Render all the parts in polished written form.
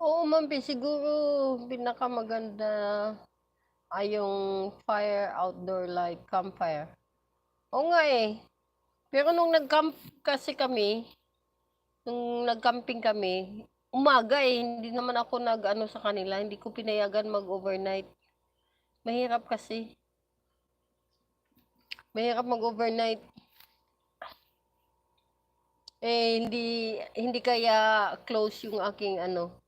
Oo, Mampi, siguro pinakamaganda ay yung fire outdoor like campfire. Oo nga eh. Pero nung nag-camp kasi kami, nung nag-camping kami, umaga eh, hindi naman ako nag-ano sa kanila, hindi ko pinayagan mag-overnight. Mahirap kasi. Mahirap mag-overnight. Eh, hindi kaya close yung aking ano,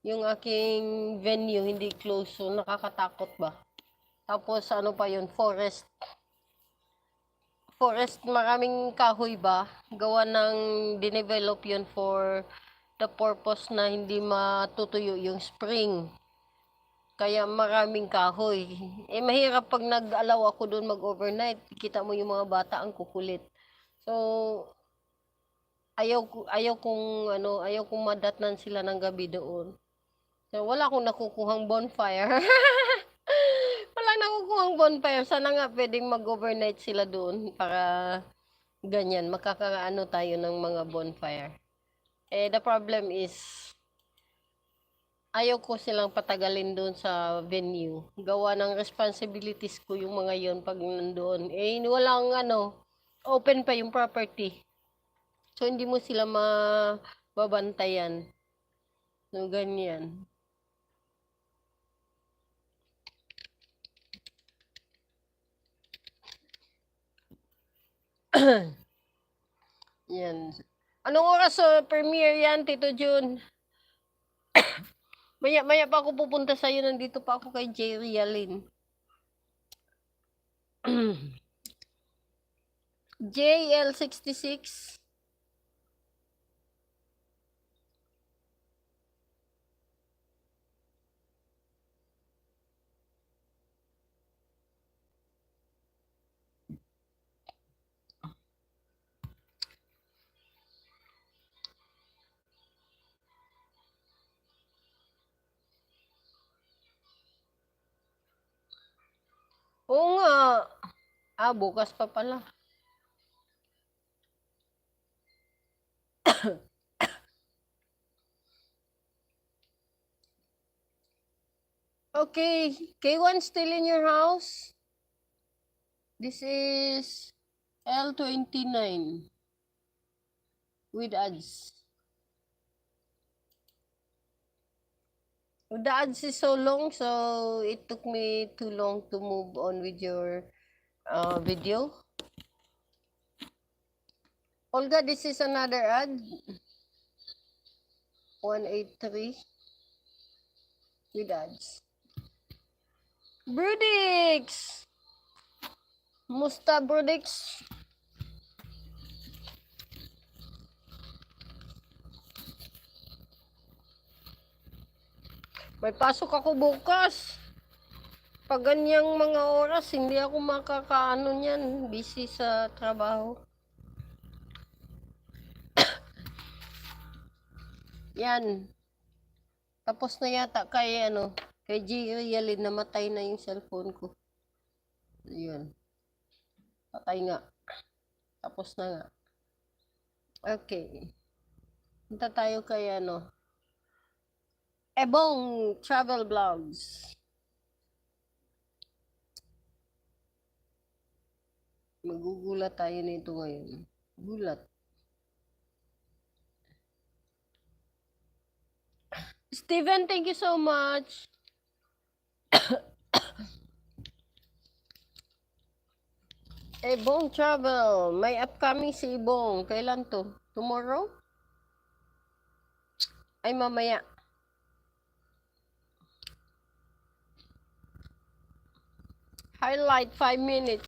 yung aking venue, hindi close. So, nakakatakot ba? Tapos, ano pa yun, forest. Forest, maraming kahoy ba? Gawa ng dinevelop yun for the purpose na hindi matutuyo yung spring. Kaya maraming kahoy. Eh, mahirap pag nag-alaw ako doon mag-overnight. Kita mo yung mga bata ang kukulit. So, ayaw kong madatnan sila ng gabi doon. So, wala akong nakukuhang bonfire. Wala nakukuhang bonfire. Sana nga pwedeng mag-overnight sila doon para ganyan, makakaano tayo ng mga bonfire. Eh, the problem is, ayaw ko silang patagalin doon sa venue. Gawa ng responsibilities ko yung mga yon pag nandoon. Eh, walang ano, open pa yung property. So, hindi mo sila mababantayan. So, ganyan. Yan. Anong oras premiere yan, Tito Jun? Maya pa ako pupunta sa'yo. Nandito pa ako kay Jerry Alin. JL66. Oo nga. Bukas pa pala. Okay. K1 still in your house? This is L29 with ads. The ads is so long, so it took me too long to move on with your video. Olga, this is another ad. 183 with ads. Brudix! Musta, Brudix? May pasok ako bukas. Pag ganyang mga oras, hindi ako makakaano niyan. Busy sa trabaho. Yan. Tapos na yata kay kay G. Realin, namatay na yung cellphone ko. Yun. Patay nga. Tapos na nga. Okay. Punta tayo kay Ebong Travel Vlogs. Magugulat tayo nito ngayon. Gulat. Steven, thank you so much. Ebong Travel. May upcoming si Ebong. Kailan to? Tomorrow? Ay, mamaya. Highlight 5 minutes.